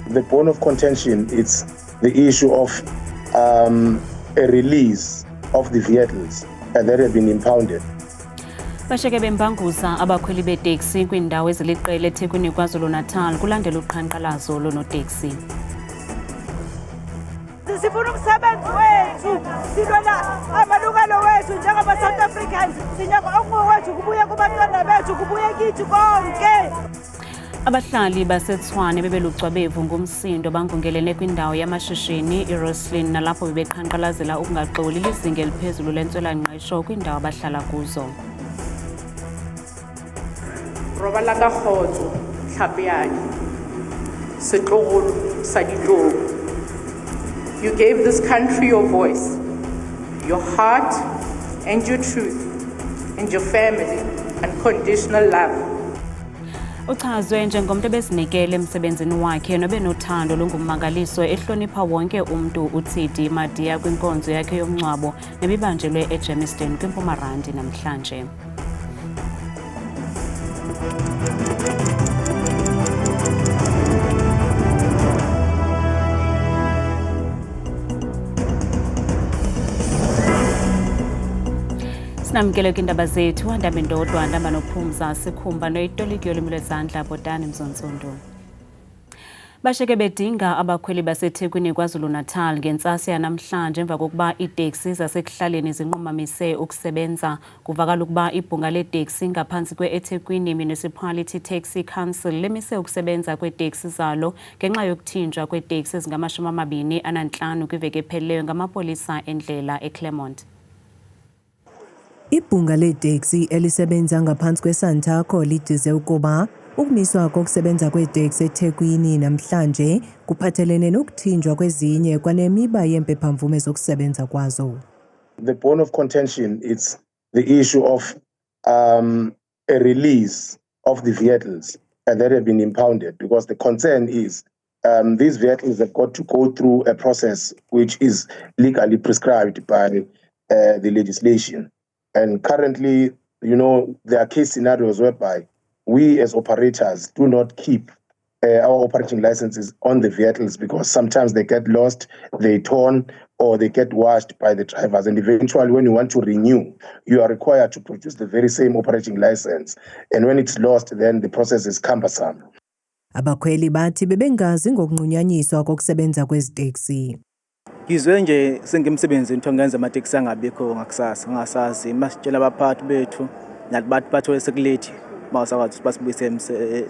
The bone of contention, it's the issue of a release of the vehicles that have been impounded. Basheke bembanguza abakhweli beteksi kwindawo eziliqela eThekwini KwaZulu-Natal kulandela uqhankqalazo lonoteksi. Sifuna umsebenzi wethu, silwela amalungelo wethu njengaba South Africans, sinyaka okwethu kubuye kubantwana bethu kubuye kithi konke. Abahlali baseTshwane bebelucwabevu ngumsindo bangungelene kwindawo yamashishini iRoslyn nalapho bebeqhankqalazela ukungaxoli lizinga eliphezulu lentswela-ngqesho kwindawo abahlala kuzo. Robala ka khotso tlhapeyane setlogolo sa ditlogo. You gave this country your voice, your heart and your truth, and your family unconditional love. Uchazwe njengomuntu ebezinikele emsebenzini wakhe nobenothando olungummangaliso ehlonipha wonke umuntu uTsidi Madia kwinkonzo yakhe yomngcwabo nebibanjelwe eGermiston kwiMpumalanga namhlanje. Sinamkele kwindaba zethu andaba indodwa ndaba nophumza sikhumba noyitoliki yolimi lwezandla Botani Mzonsundu. Basheke bedinga abakhweli baseThekwini KwaZulu-Natal ngentsasi yanamhlanje emva kokuba iiteksi zasekuhlaleni zinqumamise ukusebenza. Kuvakala ukuba ibhunga leteksi ngaphansi kwe-eThekwini Municipality Taxi Council lemise ukusebenza kweeteksi zalo ngenxa yokuthinjwa kweeteksi ezingama-25 kwiveki ephelileyo ngamapolisa endlela eClermont. Ibhunga leteksi elisebenza ngaphansi kweSantaco lidize ukuba ukumiswa kokusebenza kweteksi eThekwini namhlanje kuphathelene nokuthinjwa kwezinye kwanemiba yeempephamvume zokusebenza kwazo. The bone of contention, it's the issue of a release of the vehicles that have been impounded, because the concern is these vehicles have got to go through a process which is legally prescribed by the legislation. And currently, there are case scenarios whereby we as operators do not keep our operating licenses on the vehicles because sometimes they get lost, they're torn, or they get washed by the drivers. And eventually, when you want to renew, you are required to produce the very same operating license. And when it's lost, then the process is cumbersome. Abakhweli bathi bebengazi ngokunqunyanyiswa kokusebenza kweziteksi. Ngizwe nje sengimsebenzini ngenza amateksi angabikho ngakusasa ngasazi masitshela abaphathi bethu nathi bathi bathole sekulethi mawusakwazi basibuyise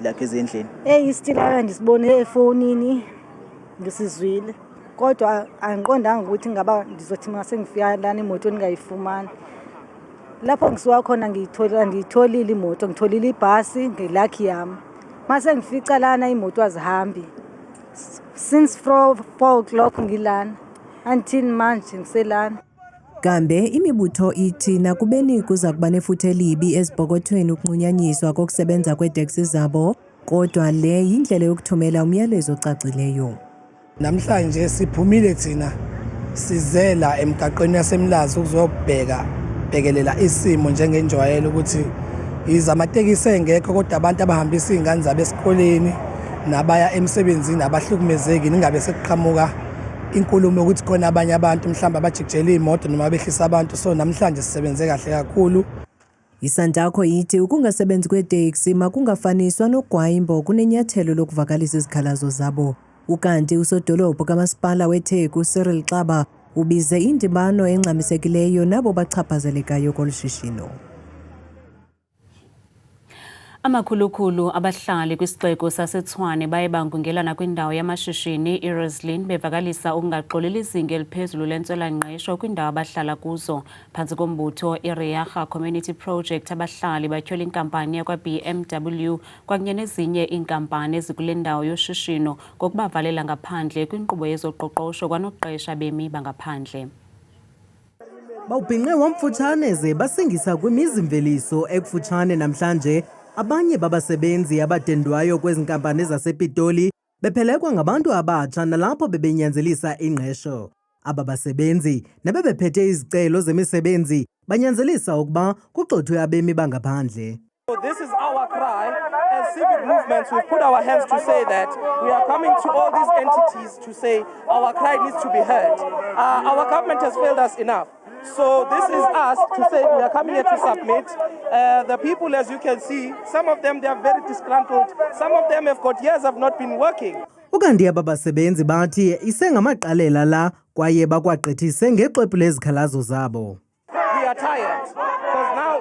lakhe ezindlini. Isitila ndisibone efonini ngisizwile kodwa angiqondanga ukuthi ngaba ndizothi mase ngifika lana imoto ningayifumani. Lapho ngisuka khona ngiyitholile imoto, ngitholile ibhasi ngelakhi yami. Mase ngifica lana imoto azihambi. Since 4 o'clock ngilana. Until manje ngiselana. Kambe imibutho ithi nakubeni kuza kuba nefuthe elibi ezibhokothweni ukunqunyanyiswa kokusebenza kweeteksi zabo, kodwa le yindlela yokuthumela umyalezo ocacileyo. Namhlanje siphumile thina sizela emgaqweni yasemlazi ukuzobhekelela isimo njengenjwayelo ukuthi izamatekisi engekho kodwa abantu abahambisa izingane zabo esikoleni nabaya emsebenzini abahlukumezeki ningabe sekuqhamuka inkulumo ukuthi khona abanye abantu mhlawumbe abajikijela imoto noma behlisa abantu. So namhlanje sisebenze kahle kakhulu. ISantaco ithi ukungasebenzi kweteksi makungafaniswa nogwayimbo kunenyathelo lokuvakalisa izikhalazo zabo. Ukanti usodolophu kamasipala weTheku Cyril Xaba ubize indibano engxamisekileyo nabo bachaphazelekayo kolushishino. Amakhulukhulu abahlali kwisixeko saseTshwane baye bangungelana kwindawo yamashishini iRoslyn bevakalisa ukungaxoleli izinga eliphezulu lentswela-ngqesho kwindawo abahlala kuzo. Phantsi kombutho iReagga Community Project abahlali batyhola inkampani yakwa-BMW kwakunye nezinye iinkampani ezikule ndawo yoshishino ngokubavalela ngaphandle kwinkqubo yezoqoqosho kwanokuqesha bemi bangaphandle. Bawubhinqe wamfutshane ze basingisa kwimizi-mveliso ekufutshane namhlanje. Abanye babasebenzi abadendwayo kwezi nkampani zasePitoli bephelekwa ngabantu abatsha nalapho bebenyanzelisa ingqesho. Aba basebenzi nebebephethe izicelo zemisebenzi banyanzelisa ukuba kugxothwe abemi bangaphandle. So this is our cry. As civic movements, we've put our hands to say that we are coming to all these entities to say our cry needs to be heard. Our government has failed us enough. So this is us to say we are coming here to submit. The people, as you can see, some of them, they are very disgruntled. Some of them have got years have not been working. Ukanti aba basebenzi bathi isengamaqalela la kwaye bakwagqithise ngexwebhu lezikhalazo zabo. We are tired because now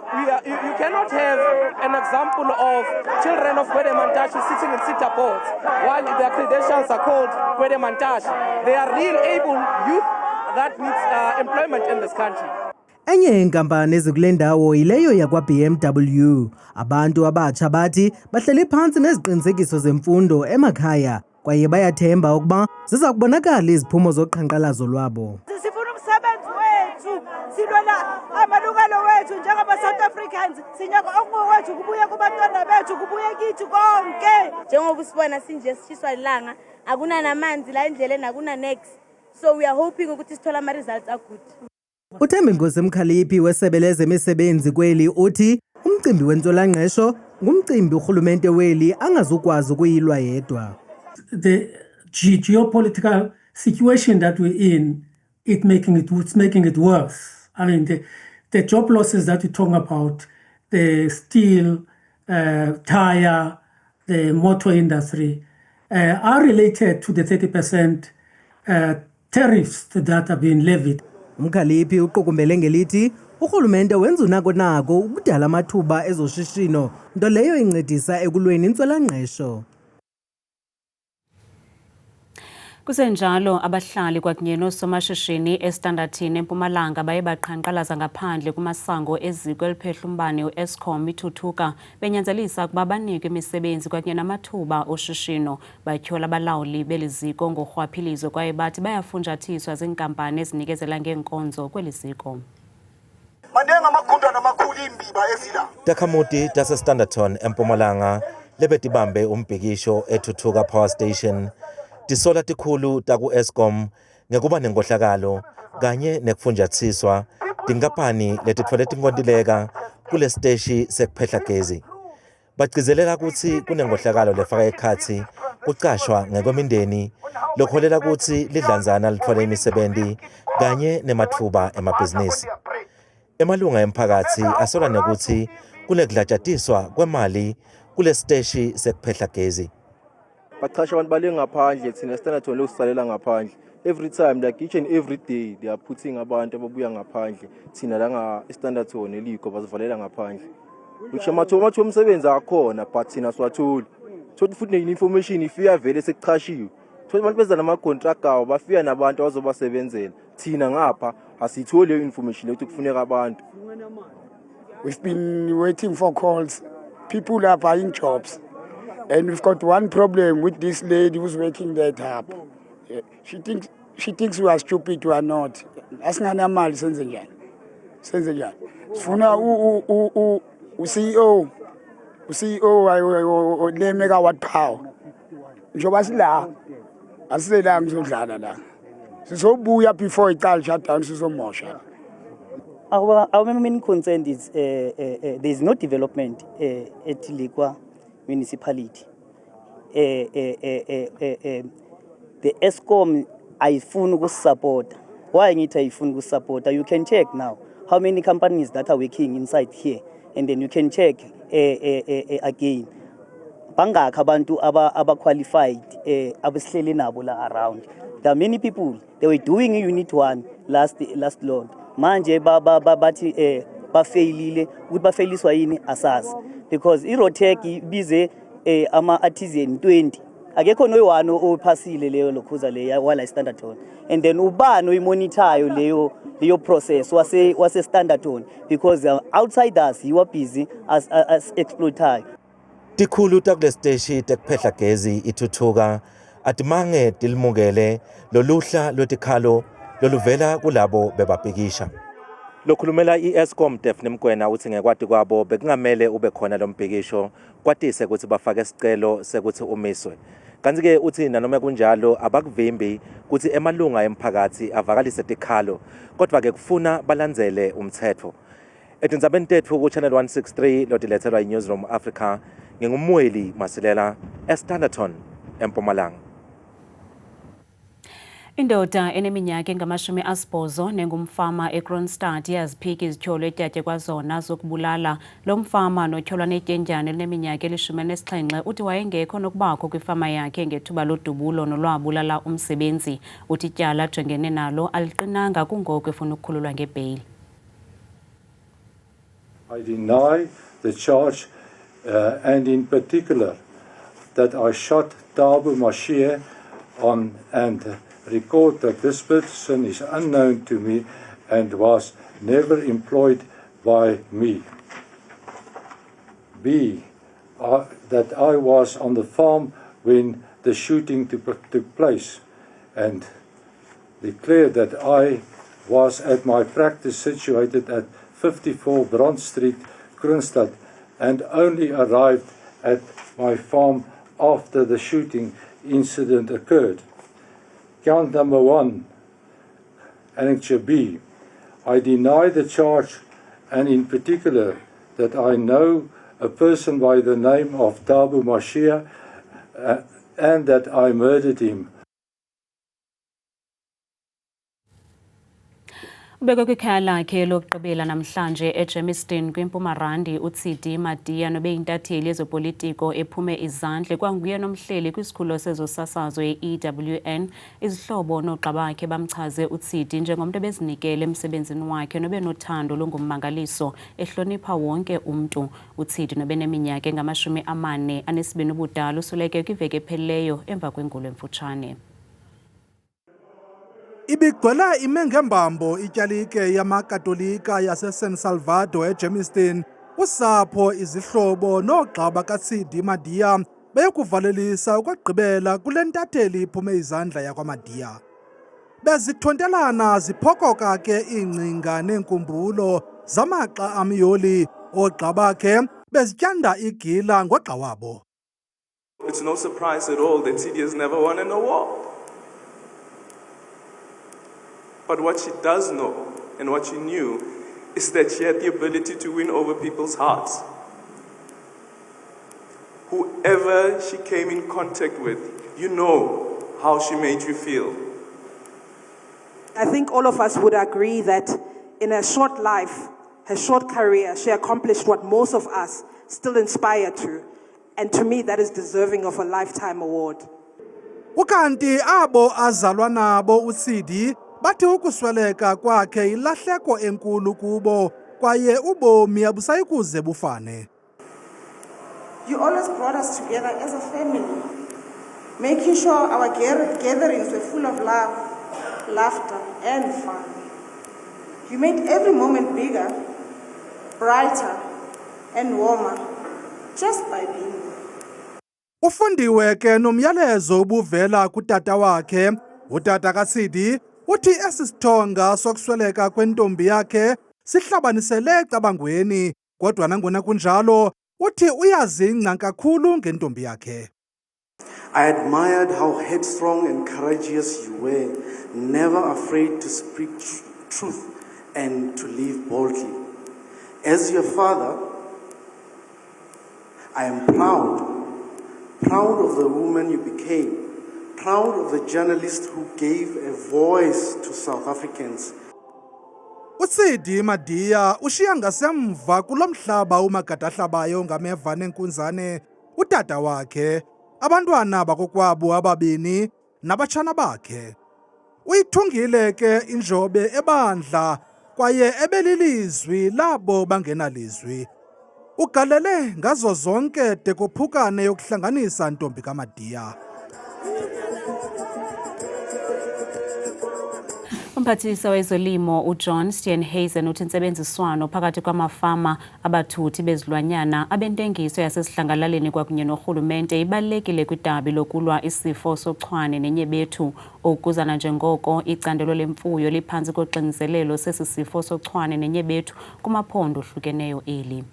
you cannot have an example of children of Gwede Mantashe sitting in SITA boards while their credentials are called Gwede Mantashe. They are real able youth that needs employment in this country. Enye inkampani ezikule ndawo yileyo yakwa-BMW. Abantu abatsha bathi bahleli phantsi neziqinisekiso zemfundo emakhaya kwaye bayathemba ukuba ziza kubonakala iziphumo zoqhankqalazo lwabo. Sifuna umsebenzi wethu, silwela amalungelo wethu njengama-South Africans, sinyaka okungokwethu kubuye kubantwana bethu, kubuye kithi konke. Njengoba usibona sinje sishiswa ilanga, akunanamanzi la endleleni, akuna-next. So we are hoping ukuthi sithola ama-results are good. uThembinkosi Mkhaliphi wesebe lezemisebenzi kweli uthi umcimbi wentswelangqesho ngumcimbi urhulumente weli angazukwazi ukuyilwa yedwa. The geopolitical situation that we're in, it's making it worse. I mean, the job losses that we're talking about, the steel, tire, the motor industry, are related to the 30% tariffs that have been levied. Mkhaliphi uqukumbele ngelithi urhulumente wenza unako ukudala amathuba ezoshishino nto leyo incedisa ekulweni intswelangqesho. Kusenjalo abahlali kwakunye nosomashishini eStandartini eMpumalanga baye baqhankqalaza ngaphandle kumasango eziko eliphehla umbane uEskom ithuthuka benyanzelisa ukuba banikwe imisebenzi kwakunye namathuba oshishino. Batyhola abalawuli beliziko ngorhwaphilizo kwaye bathi bayafunjathiswa ziinkampani ezinikezela ngeenkonzo kweli ziko. Takhamuti taseStandarton eMpumalanga lebetibambe umbhikisho ethuthuka power station tisola tikhulu taku Eskom ngekuba nenkohlakalo kanye nekufunjathiswa tinkampani letitfole tinkontileka kule steshi sekuphehla gezi. Bagcizelela ukuthi kunenkohlakalo lefaka ekhatsi kucashwa ngekwemindeni lokholela ukuthi lidlanzana litfole imisebenzi kanye nemathuba emabhizinisi. Emalunga emphakathi asola nekuthi kunekudlatshatiswa kwemali kule steshi sekuphehla gezi. Baqasha abantu bale ngaphandle thina Standerton lokusalela ngaphandle. Every time like each and every day they are putting abantu ababuya ngaphandle thina la nga Standerton eliko basivalela ngaphandle. Ukusho amathuba omsebenzi akhona but thina siwatholi. Thothi futhi ne-information ifika vele sekuchashiwe. Thothi abantu beza nama contract awo bafika nabantu abazobasebenzela. Thina ngapha asitholi le information lethi kufuneka abantu. We've been waiting for calls. People are buying jobs. And we've got one problem with this lady who's working that hub. She thinks we are stupid, we are not. Asingana mali senze njani. Senze njani. Sifuna CEO le megawatt power. Njoba sila asela ngizodlala la. Sizobuya before iqala shutdown sizomosha. Our main concern is there is no development at Likwa municipality. The Eskom ayifuni ukusupport. Why ngithi ayifuni ukusupport? You can check now how many companies that are working inside here, and then you can check again. Bangakho abantu aba qualified abasihleli nabo la around. There are many people they were doing unit 1 last load. Manje bathi bafailile ukuthi bafailiswa yini asazi because iRotec ibize ama-artisan 20 akekho noyi-1 ophasile leyo lokhuza leyo wala Standerton, and then ubani oyimonithayo leyo process wase Standerton because outsiders you are busy as exploitayo. Tikhulu takule steshi tekuphehla gezi ithuthuka atimange tilimukele loluhla lwetikhalo loluvela kulabo bebabhikisha. Lokhulumela iEskom Daphne Mkwena uthi ngekwati kwabo bekungamele ube khona lo mbhikisho kwatise ukuthi bafake isicelo sekuthi umiswe. Kanti ke uthi nanoma kunjalo abakuvimbi ukuthi emalunga emphakathi avakalise tikhalo kodwa ke kufuna balandzele umthetho. Etindzabeni tetfu ku Channel 163 lotiletselwa iNewsroom Africa ngingumweli Masilela eStanderton eMpumalanga. Indoda eneminyaka engama-80 nengumfama eKroonstad yaziphika izityholo eTyatye kwazona zokubulala. Lo mfama notyholwa netyendyana elineminyaka eli-17 uthi wayengekho nokubakho kwifama yakhe ngethuba lodubulo nolwabulala umsebenzi. Uthi ityala ajongene nalo aliqinanga kungoko efuna ukukhululwa ngebheyili. I deny the charge and in particular that I shot Thabo Mashie on and record that this person is unknown to me and was never employed by me. B, that I was on the farm when the shooting took place and declare that I was at my practice situated at 54 Brand Street, Kroonstad, and only arrived at my farm after the shooting incident occurred. Count number 1, Annexure B. I deny the charge and in particular that I know a person by the name of Thabo Mashie and that I murdered him. Ubekwe kwikhaya lakhe lokugqibela namhlanje eGermiston kwiMpumarandi uTsidi Madia nobeyintatheli yezopolitiko ephume izandle kwanguye nomhleli kwisikhululo sezosasazo ye-EWN. Izihlobo noogxa bakhe bamchaze uTsidi njengomntu ebezinikele emsebenzini wakhe nobenothando longummangaliso ehlonipha wonke umntu. uTsidi nobeneminyaka engama-42 ubudala usuleke kwiveki ephelileyo emva kwengulo emfutshane. Ibigcwele ime ngembambo ityalike yamakatolika yaseSan Salvador eGermiston. Usapho, izihlobo noogxa bakaTsidi Madia bekuvalelisa ukugqibela kule ntatheli iphume izandla yakwaMadia. Bezithontelana ziphokoka ke iingcinga neenkumbulo zamaxa amyoli oogxa bakhe bezityanda igila ngogxa wabo. It's no surprise at all that Tsidi has never won in a war. But what she does know, and what she knew, is that she had the ability to win over people's hearts. Whoever she came in contact with, you know how she made you feel. I think all of us would agree that in her short life, her short career, she accomplished what most of us still inspire to. And to me, that is deserving of a lifetime award. Ukanti abo azalwa nabo uTsidi bathi ukusweleka kwakhe ilahleko enkulu kubo kwaye ubomi abusayikuze bufane. You always brought us together as a family, making sure our gatherings were full of love, laughter, and fun. You made every moment bigger, brighter, and warmer just by being there. Ufundiwe ke nomyalezo ubuvela kutata wakhe, utata kaTsidi. Uthi esisithonga sokusweleka kwentombi yakhe sihlabanisele cabangweni kodwa nangona kunjalo uthi uyazingca kakhulu ngentombi yakhe. I admired how headstrong and courageous you were, never afraid to speak truth and to live boldly. As your father, I am proud of the woman you became. Proud of the journalist who gave a voice to South Africans. uTsidi Madia ushiya ngasemva kulomhlaba umagadahlabayo ngameva nenkunzane utata wakhe, abantwana bakokwabo ababini nabatshana bakhe. Uyithungile ke injobe ebandla kwaye ebelilizwi labo bangenalizwi. Ugalele ngazo zonke de kuphukane yokuhlanganisa ntombi kaMadia. Umphathisa wezolimo uJohn Steenhuisen uthi intsebenziswano phakathi kwamafama abathuthi bezilwanyana abentengiso yasesihlangalaleni kwakunye norhulumente ibalulekile kwidabi lokulwa isifo sochwane nenyebethu. Ukuzana njengoko icandelo lemfuyo liphantsi koxinzelelo sesi sifo sochwane nenyebethu kumaphondo ohlukeneyo eli.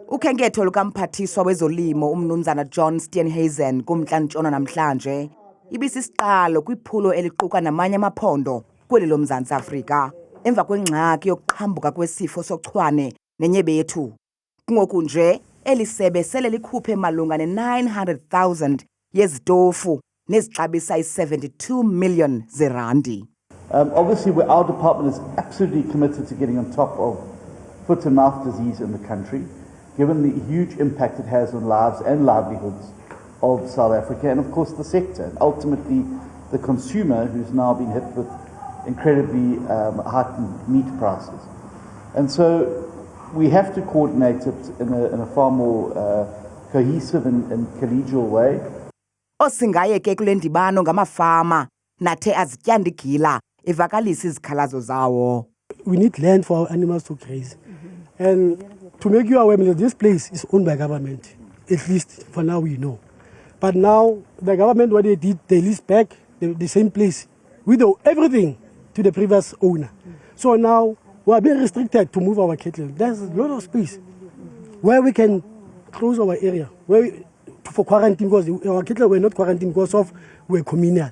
Ukhenketho lukamphathiswa wezolimo umnumzana John Steenhuisen kumntla-ntshona namhlanje ibisisiqalo kwiphulo eliquka namanye amaphondo kweli loMzantsi Afrika. emva kwengxaki yokuqhambuka kwesifo sochwane nenyebethu. Kungoku nje elisebe sele likhuphe malunga ne-900,000 yezitofu nezixabisa i-72 million zerandi. Obviously, our department is absolutely committed to getting on top of foot and mouth disease in the country, given the huge impact it has on lives and livelihoods of South Africa and, of course, the sector, and ultimately the consumer who's now been hit with incredibly heightened meat prices. And so we have to coordinate it in a far more cohesive and collegial way. Osingaye ke kule ndibano ngamafama nathe azityanda igila evakalisa izikhalazo zawo. We need land for our animals to graze. And to make you aware, this place is owned by government, at least for now we know. But now the government, what they did, they leased back the same place with everything to the previous owner. So now we are being restricted to move our cattle. There's a lot of space where we can close our area for quarantine, because our cattle were not quarantined because of we're communal.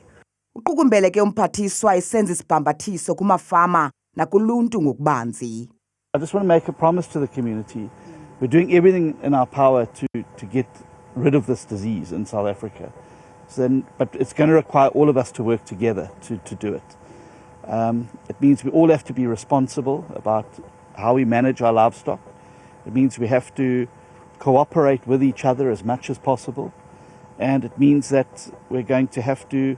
Uqukumbele ke umphathiswa isenza isibhambathiso kumafama nakuluntu ngokubanzi. I just want to make a promise to the community. We're doing everything in our power to get rid of this disease in South Africa. But it's going to require all of us to work together to do it. It means we all have to be responsible about how we manage our livestock. It means we have to cooperate with each other as much as possible. And it means that we're going to have to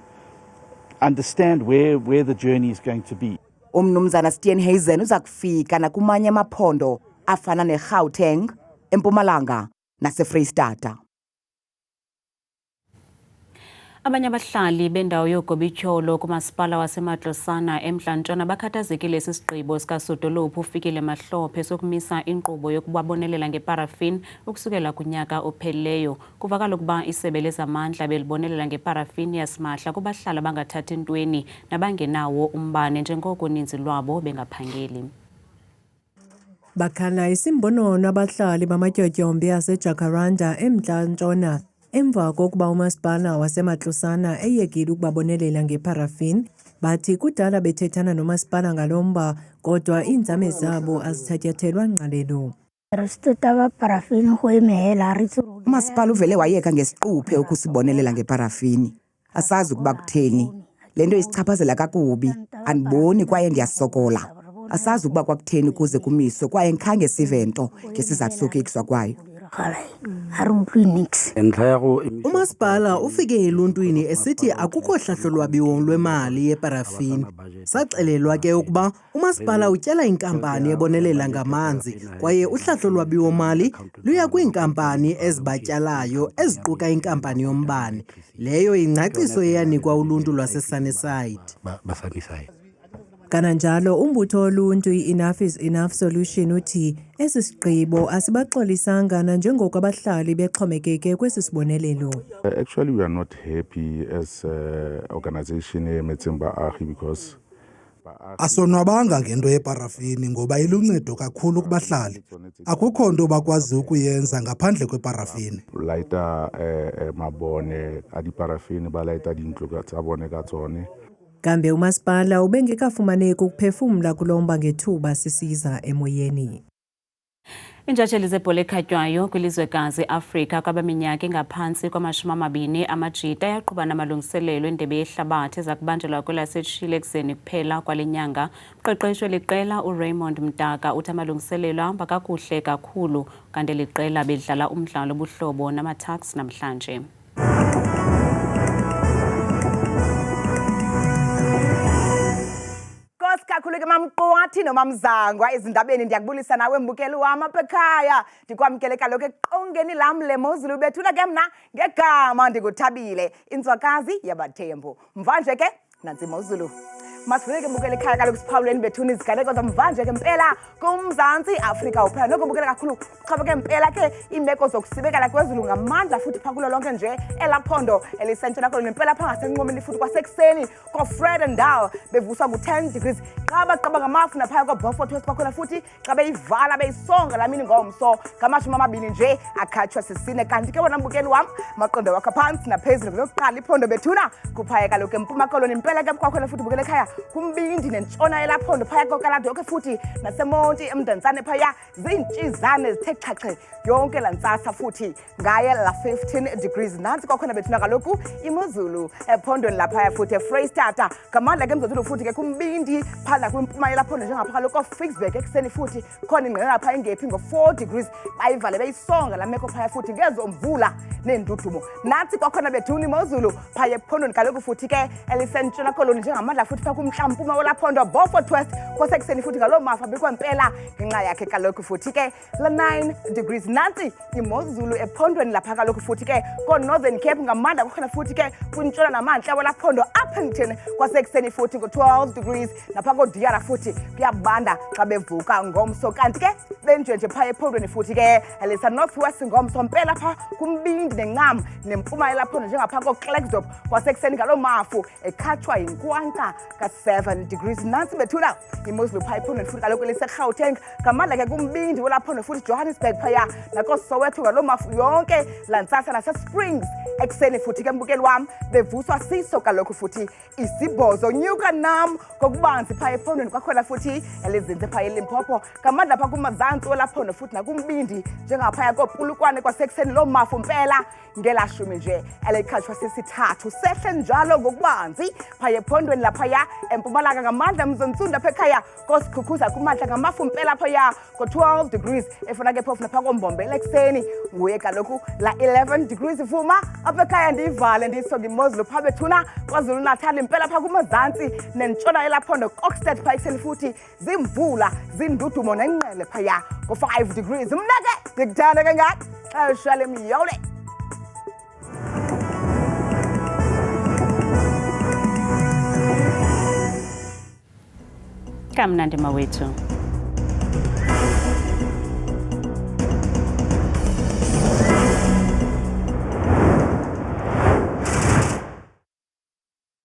understand where the journey is going to be. Umnumzana Steenhuisen uza kufika nakumanye amaphondo afana neGauteng, eMpumalanga naseFreystata. Abanye abahlali bendawo yoGobityholo kumasipala waseMatlosana eMntla-Ntshona bakhathazekile sisigqibo sikasodolophu ufikile Mahlophe sokumisa inkqubo yokubabonelela ngeparafin ukusukela kunyaka ophelileyo. Kuvakala ukuba isebe lezamandla belibonelela ngeparafin yasimahla kubahlali abangathathi ntweni nabangenawo umbane njengoko uninzi lwabo bengaphangeli. Bakhala isimbonono abahlali bamatyotyombe aseJacaranda eMntla-Ntshona emva kokuba umasipala wasematlosana eyekile ukubabonelela ngeparafin. Bathi kudala bethethana nomasipala ngalomba kodwa iinzame zabo azithatyathelwa ngqalelo. Umasipala uvele wayeka ngesiquphe ukusibonelela ngeparafini. Asazi ukuba kutheni. Le nto isichaphazela kakubi, andiboni kwaye ndiyasokola. Asazi ukuba kwakutheni kuze kumiswe kwaye ngikhange sive nto ngesizathu sokuyekiswa kwayo. Umasipala ufike eluntwini esithi akukho hlahlolwabiwo lwemali yeparafini. Saxelelwa ke ukuba umasipala utyela inkampani ebonelela ngamanzi kwaye uhlahlolwabiwo mali luya kwiinkampani ezibatyalayo eziquka inkampani yombane. Leyo ingcaciso eyanikwa uluntu lwaseSunnyside. Kananjalo umbutho oluntu i-Enough is Enough Solution uthi esi sigqibo asibaxolisanga nanjengoko abahlali bexhomekeke kwesi sibonelelo. Actually, we are not happy as organization emetseng baagi because asonwabanga ngento yeparafini ngoba iluncedo kakhulu kubahlali. Akukho nto bakwazi ukuyenza ngaphandle kweparafini. Laita mabone a diparafini ba laita dintlo tsa bone ka tsone. Kambe umasipala ubengekafumaneki ukuphefumla kulomba ngethuba sisiza emoyeni. Intshatsheli zebhola ekhatywayo kwilizwekazi Afrika kwabaminyaka engaphantsi kwama-20 amajita yaqhuba namalungiselelo endebe yehlabathi eza kubanjelwa kwelaseTshile ekuseni kuphela kwale nyanga. Uqeqesho liqela uRaymond Mtaka uthi amalungiselelo ahamba kakuhle kakhulu kanti liqela bedlala umdlalo obuhlobo namaTuks namhlanje. Kakhulu ke mamqwathi nomamzangwa ezindabeni ndiyakubulisa nawe mbukeli wami apha ekhaya. Ndikwamkele kaloku eqongeni lam leMozulu bethuna ke mna ngegama ndinguthabile intswakazi yabathembu. Mvanje ke nantsi imozulu. Masifike mbukele ekhaya kaloku siphawuleni bethuna iziganeko zamvanje ke mpela kuMzantsi Afrika uphela noko mbukele kakhulu xhaphake mpela ke iimeko zokusibekela kwezulu ngamandla futhi phakulo lonke nje elaphondo elisentshona koloni mpela pha ngasenqomeni futhi kwasekuseni koFred and Dal bevuswa ku10 degrees qaba ngamafu naphaya kwaBeaufort West bakhona futhi xa beyivala beyisonga lamini ngomso ngama-20 nje akhatshwa sisine kanti ke wona mbukeli wam maqondo wakho phansi naphezulu lokuqala iphondo bethuna kuphaya kaloku empuma koloni mpela ke kwakhona futhi mbukele ekhaya kumbindi nentshona yelaphondo phaya koKaladoke futhi naseMonti eMdantsane phaya zintshizane zithe xhaxhe yonke lantsasa futhi ngaye la 15 degrees nansi kwakhona bethuna kaloku imozulu ephondweni laphaya futhi eFreystata ngamandla ke emzantsi futhi ke kumbindi phala kwimpuma yelaphondo njengapha kaloku Ficksburg ekseni futhi khona ingqele lapha engephi ngo4 degrees bayivale beyisonga la meko phaya futhi ngezomvula nendudumo nansi kwakhona bethuna imozulu phaya ephondweni kaloku futhi ke elisentshona koloni njengamandla futhi pha kumntla-mpuma olaphondo Beaufort West kwasekuseni futhi ngaloo mafa bikwempela ngenxa yakhe kaloku futhi ke la 9 degrees nansi imozulu ephondweni lapha kaloku futhi ke ko-Northern Cape ngamandla kwakhona futhi ke kwintshona namantla walaphondo Upington kwasekuseni futhi ngo-12 degrees napha koDiara futhi kuyabanda xa bevuka ngomso kanti ke benjenje phaya ephondweni futhi ke elisa Northwest ngomso mpela pha kumbindi nencam nempuma yelaphondo njengapha koKlerksdorp kwasekuseni ngaloo mafu ekhatshwa yinkwanka ka7 degrees nansi bethuna imozulu phaya ephondweni futhi kaloku eliseGauteng ngamandla ke kumbindi walaphondo futhi Johannesburg phaya nakoSoweto ngaloo mafu yonke lantsasa naseSprings ekseni futhi ke mbukeli wam bevuswa siso kaloku futhi isibhozo nyuka nam kokubanzi phaya ephondweni kwakhona futhi elizinze phaya eLimpopo ngamandla pha kumazantsi olaphondo futhi nakumbindi njengaphaya koPulukwane kwasekuseni loo mafu mpela ngelashumi nje elikhatshwa sesithathu sehle njalo ngokubanzi phaya ephondweni laphaya empumalanga ngamandla mzontsundu apha ekhaya kosikhukhuza kumantla ngamafu mpela phaya ko-12 degrees efuna ke phofu napha kombombela ekseni nguye kaloku la 11 degrees vuma apha ekhaya ndiyivale ndiyisonga imozulu pha bethuna kwaZulu Natal impela pha kumazantsi nentshona yelaphondo Kokstad pha ekseni futhi zimvula zindudumo nenqele phaya ko-5 degrees mna ke ndikuthanda kangaka xesha lemyole kamnandi mawethu.